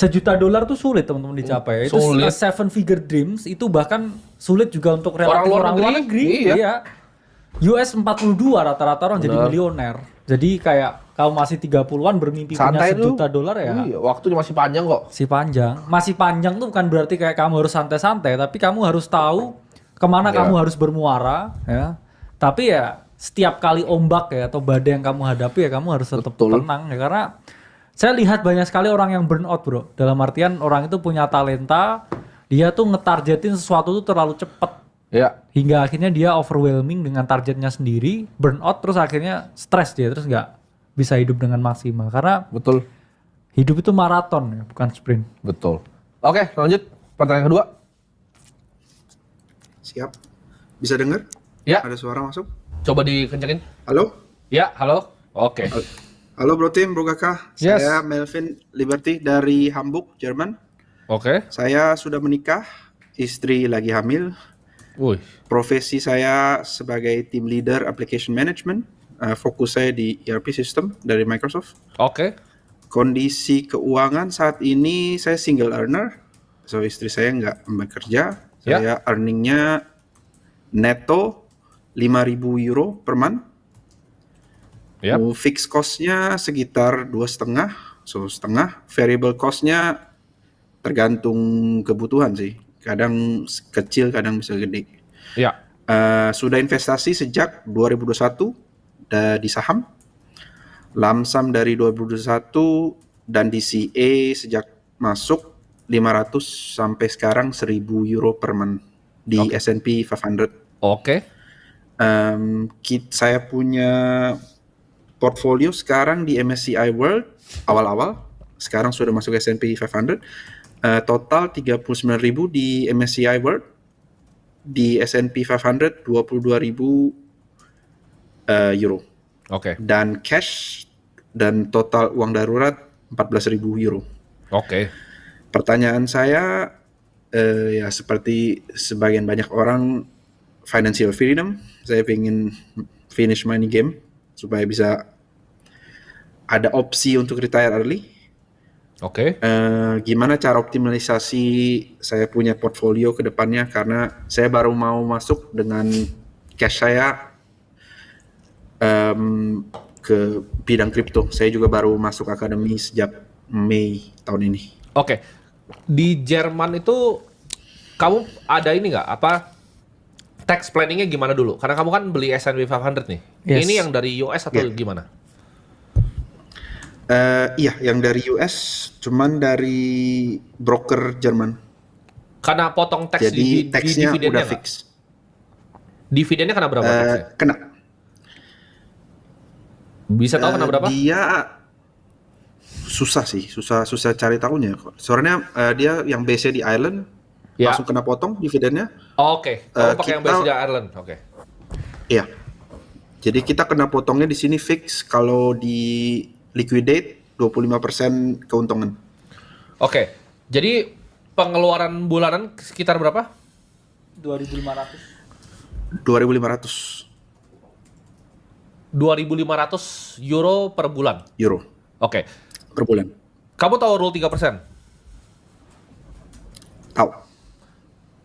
$1 juta tuh sulit teman-teman dicapai. Itu Sulit. 7-figure dreams itu bahkan sulit juga untuk relatif Orang luar luar negeri, negeri. iya. US 42 rata-rata orang jadi Bener. milioner. Jadi kayak kamu masih 30-an bermimpi Santai punya tuh. $1 juta ya. Iya, waktunya masih panjang kok. Masih panjang tuh bukan berarti kayak kamu harus santai-santai, tapi kamu harus tahu kemana Ya. kamu harus bermuara, ya. Tapi ya setiap kali ombak ya atau badai yang kamu hadapi ya kamu harus tetap Betul. tenang ya, karena saya lihat banyak sekali orang yang burn out bro. Dalam artian orang itu punya talenta, dia tuh ngetargetin sesuatu tuh terlalu cepat. Ya. Hingga akhirnya dia overwhelming dengan targetnya sendiri, burn out terus akhirnya stres dia, terus nggak bisa hidup dengan maksimal. Karena Betul. hidup itu maraton ya, bukan sprint. Betul. Oke, lanjut. Pertanyaan kedua. Siap. Bisa dengar? Ya, Ada suara masuk? coba dikencengin. Halo? Ya, halo. Oke. Halo Bro Tim, Bro Kakak. Yes. Saya Melvin Liberty dari Hamburg, Jerman. Oke. Saya sudah menikah, istri lagi hamil. Wih. Profesi saya sebagai team leader application management. Fokus saya di ERP system dari Microsoft. Oke. Kondisi keuangan saat ini saya single earner. So istri saya nggak bekerja. Ya. Saya earningnya neto 5.000 euro per month. Yap. Fixed cost-nya sekitar 2,5, so setengah. Variable cost-nya tergantung kebutuhan sih. Kadang kecil, kadang bisa gede. Ya. Sudah investasi sejak 2021 di saham. Lamsam dari 2021 dan DCA sejak masuk 500 sampai sekarang 1.000 euro per month di Oke. S&P 500. Oke. Saya punya portfolio sekarang di MSCI World awal-awal, sekarang sudah masuk S&P 500. Total 39.000 di MSCI World, di S&P 500 22.000 euro, Oke. dan cash dan total uang darurat 14.000 euro. Oke. Pertanyaan saya ya seperti sebagian banyak orang, financial freedom. Saya ingin finish money game supaya bisa ada opsi untuk retire early. Oke. Gimana cara optimalisasi saya punya portfolio ke depannya, karena saya baru mau masuk dengan cash saya ke bidang kripto. Saya juga baru masuk akademi sejak Mei tahun ini. Oke. Di Jerman itu kamu ada ini nggak apa tax planningnya gimana dulu? Karena kamu kan beli S&P 500 nih. Yes. Ini yang dari US atau Yeah. gimana? Iya, yang dari US, cuman dari broker Jerman. Karena potong tax Jadi di taxnya dividennya udah nggak? fix. Dividennya kena berapa taxnya? Kena. Bisa tahu kena berapa? Dia susah sih, susah cari tahunya. Soalnya dia yang base di Ireland, Ya. langsung kena potong dividennya. Oke. Kamu pakai yang kita- base di Ireland. Oke. Iya. Jadi kita kena potongnya di sini fix, kalau di liquidate 25% keuntungan. Oke. Jadi pengeluaran bulanan sekitar berapa? 2.500. 2.500 2.500 euro per bulan. euro Oke. per bulan. Kamu tahu rule 3%? Tahu.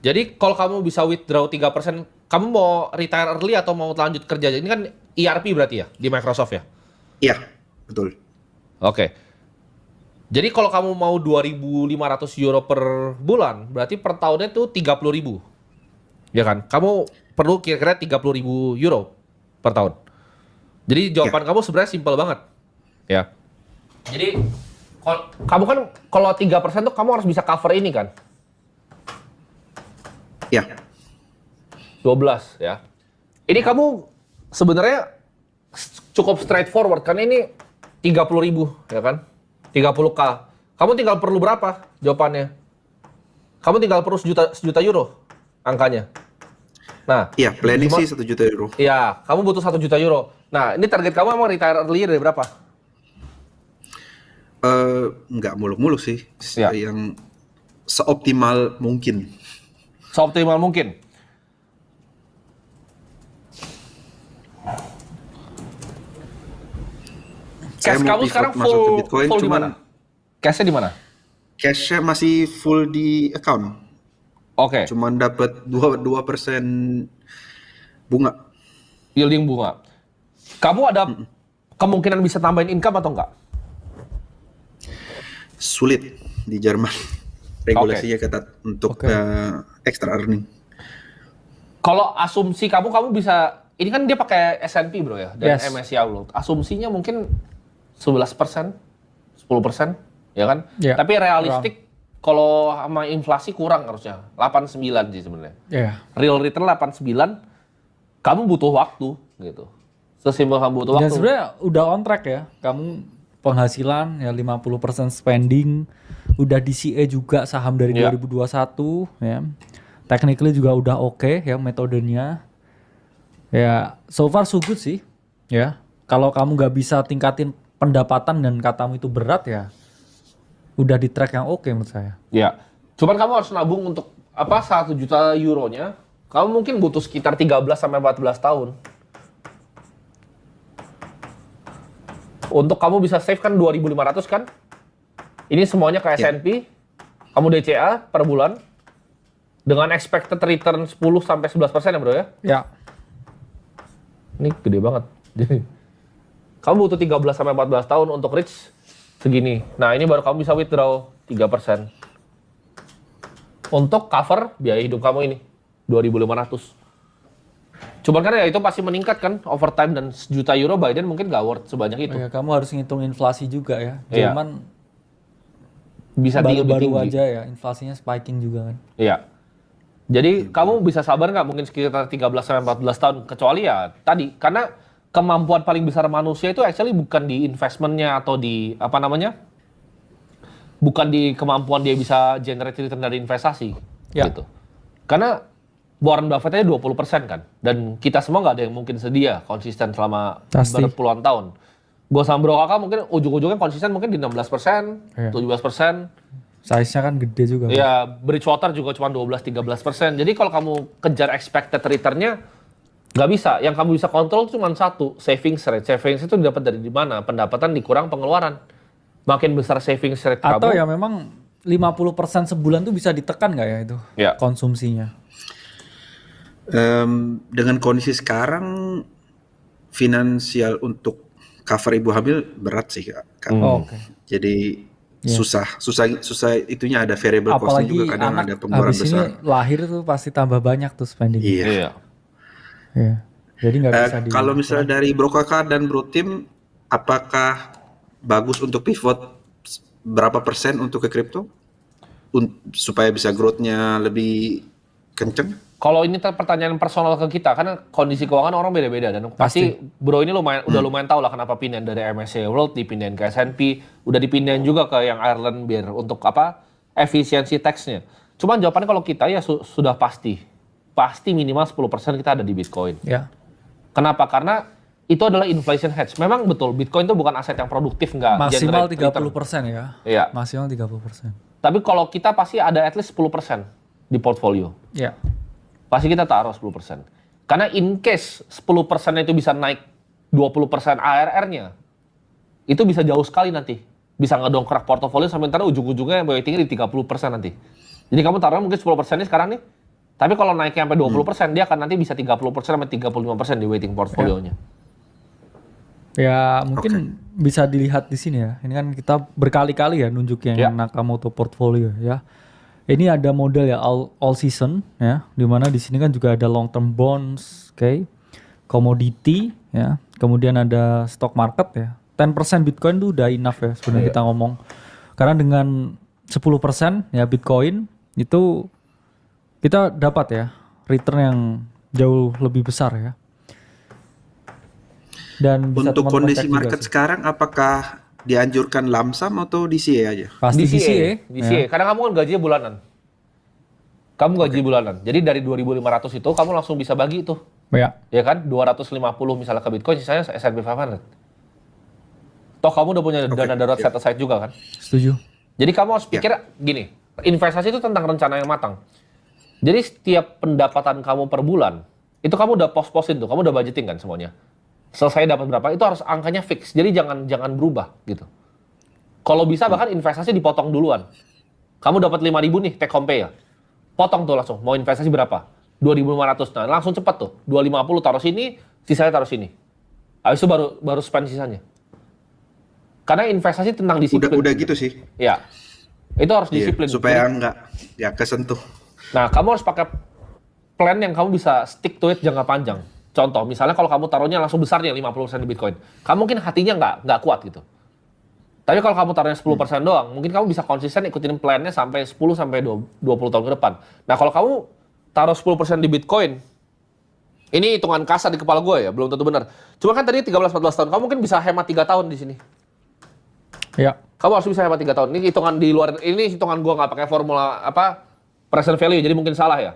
Jadi kalau kamu bisa withdraw 3%, kamu mau retire early atau mau lanjut kerja? Ini kan ERP berarti ya di Microsoft ya? Iya, betul. Oke. Jadi kalau kamu mau 2.500 euro per bulan, berarti per tahunnya itu 30.000. Ya kan? Kamu perlu kira-kira 30.000 euro per tahun. Jadi jawaban kamu sebenarnya simpel banget. Ya. Jadi kamu kan kalau 3% tuh kamu harus bisa cover ini kan? Iya. 12 ya. Ini kamu sebenarnya cukup straightforward karena ini 30.000 ya kan? 30K. Kamu tinggal perlu berapa jawabannya? Kamu tinggal perlu sejuta euro angkanya. Nah, Iya, planning sih 1 juta euro. iya, kamu butuh 1 juta euro. Nah, ini target kamu emang retire early dari berapa? Nggak muluk-muluk sih. Ya. Yang seoptimal mungkin. Seoptimal mungkin. Saya Cash mau kamu pivot sekarang masuk ke full Bitcoin, di cuman mana? Cashnya di mana? Cashnya masih full di account, Oke, cuman dapat 2% bunga. yielding bunga. Kamu ada kemungkinan bisa tambahin income atau enggak? Sulit di Jerman. Regulasinya ketat untuk Oke. extra earning. Kalau asumsi kamu bisa, ini kan dia pakai S&P bro ya, dan Yes. MSCI World. Asumsinya mungkin 11%, 10%, ya kan? Ya, Tapi realistik, kalau sama inflasi kurang harusnya, 89 sih sebenarnya. Ya. Real return 89, kamu butuh waktu gitu. Sesimpel kamu butuh Dan waktu. sebenarnya udah on track ya. Kamu penghasilan ya 50% spending, udah DCA juga saham dari Ya. 2021 ya. Technically juga udah oke ya metodenya. Ya, so far so good sih. Ya. Kalau kamu nggak bisa tingkatin pendapatan dan katamu itu berat ya, udah di track yang oke menurut saya. Ya. Cuman kamu harus nabung untuk apa 1 juta euronya. Kamu mungkin butuh sekitar 13 sampai 14 tahun. Untuk kamu bisa save kan 2.500 kan? Ini semuanya ke S&P. Kamu DCA per bulan dengan expected return 10 sampai 11% ya, Bro ya. Ya. Ini gede banget. Kamu butuh 13 sampai 14 tahun untuk reach segini. Nah, ini baru kamu bisa withdraw 3%. Untuk cover biaya hidup kamu ini 2.500. Cuman kan ya itu pasti meningkat kan overtime, dan sejuta euro Biden mungkin nggak worth sebanyak itu. Ya, kamu harus ngitung inflasi juga ya. Iya. Jerman Bisa lebih baru-baru tinggi. aja ya, inflasinya spiking juga kan. Iya. Jadi kamu bisa sabar nggak mungkin sekitar 13 sampai 14 tahun, kecuali ya tadi karena kemampuan paling besar manusia itu actually bukan di investmentnya atau di apa namanya, bukan di kemampuan dia bisa generate return dari investasi Ya. gitu. Karena Warren Buffett aja 20% kan, dan kita semua nggak ada yang mungkin sedia konsisten selama Pasti. berpuluhan tahun. Gue sama Bro Kakak mungkin ujung-ujungnya konsisten mungkin di 16%, Iya. 17%. Size-nya kan gede juga. kan? Ya, Bridgewater juga cuma 12-13%. Jadi kalau kamu kejar expected return-nya, nggak bisa. Yang kamu bisa kontrol cuma satu, savings rate. Savings itu didapat dari di mana? Pendapatan dikurang pengeluaran. Makin besar savings rate Atau kamu, ya memang 50% sebulan tuh bisa ditekan nggak ya itu Ya. konsumsinya? Dengan kondisi sekarang, finansial untuk cover ibu hamil berat sih Kak. Oh, oke. Jadi susah itunya, ada variable costnya Apalagi juga, kadang anak ada pengeluaran habis besar. ini lahir tuh pasti tambah banyak tuh spending. Iya. Iya. Iya. Jadi nggak bisa di. Kalau misalnya dari Bro Kakak dan Bro Tim, apakah bagus untuk pivot berapa persen untuk ke kripto supaya bisa growth-nya lebih kenceng? Kalau ini pertanyaan personal ke kita, karena kondisi keuangan orang beda-beda, dan pasti Bro ini udah lumayan tahu lah kenapa pindahin dari MSCI World, dipindahin ke S&P, udah dipindahin juga ke yang Ireland biar untuk apa efisiensi tax-nya. Cuman jawabannya kalau kita ya sudah pasti minimal 10% kita ada di Bitcoin. Ya. Kenapa? Karena itu adalah inflation hedge. Memang betul Bitcoin itu bukan aset yang produktif, nggak Maksimal generate return. 30% ya. Iya. Maksimal 30%. Tapi kalau kita pasti ada at least 10% di portfolio. Ya. Pasti kita taruh 10%. Karena in case 10% itu bisa naik 20% ARR-nya, itu bisa jauh sekali nanti. Bisa ngedongkrak portofolio sampai ntar ujung-ujungnya weighting-nya di 30% nanti. Jadi kamu taruh mungkin 10% nih sekarang nih, tapi kalau naiknya sampai 20%, dia akan nanti bisa 30% sampai 35% di weighting portfolionya. Ya mungkin bisa dilihat di sini ya. Ini kan kita berkali-kali ya nunjukin Ya. Nakamoto portfolio ya. Ini ada model ya all season ya, di mana di sini kan juga ada long term bonds, oke, commodity ya, kemudian ada stock market ya. 10% Bitcoin tuh udah enough ya sebenarnya kita ngomong. Karena dengan 10% ya Bitcoin itu kita dapat ya return yang jauh lebih besar ya. Dan bisa Untuk teman-teman kondisi cek juga market sih. sekarang, apakah dianjurkan lamsam atau DCA aja? Pasti DCA. DCA. Karena kamu kan gajinya bulanan. Kamu gaji bulanan. Jadi dari 2.500 itu kamu langsung bisa bagi tuh. Ya. Ya kan? 250 misalnya ke Bitcoin, sisanya S&P 500. Toh kamu udah punya dana darurat set aside juga kan? Setuju. Jadi kamu harus pikir gini, investasi itu tentang rencana yang matang. Jadi setiap pendapatan kamu per bulan, itu kamu udah pos-posin tuh, kamu udah budgeting kan semuanya. Selesai dapat berapa, itu harus angkanya fix. Jadi jangan berubah gitu. Kalau bisa bahkan investasi dipotong duluan. Kamu dapat 5.000 nih take home pay ya. Potong tuh langsung, mau investasi berapa? 2.500. Nah, langsung cepat tuh. 250 taruh sini, sisanya taruh sini. Habis itu baru spend sisanya. Karena investasi tentang disiplin. Udah gitu sih. Ya. Itu harus Iya, disiplin. supaya nggak ya kesentuh. Nah, kamu harus pakai plan yang kamu bisa stick to it jangka panjang. Contoh, misalnya kalau kamu taruhnya langsung besar nih 50% di Bitcoin, kamu mungkin hatinya nggak kuat gitu. Tapi kalau kamu taruhnya 10% doang, mungkin kamu bisa konsisten ikutin plan-nya sampai 10 sampai 20 tahun ke depan. Nah, kalau kamu taruh 10% di Bitcoin, ini hitungan kasar di kepala gue ya, belum tentu benar. Cuma kan tadi 13-14 tahun, kamu mungkin bisa hemat 3 tahun di sini. Ya. Kamu harus bisa hemat 3 tahun. Ini hitungan di luar, ini hitungan gue nggak pakai formula present value, jadi mungkin salah ya.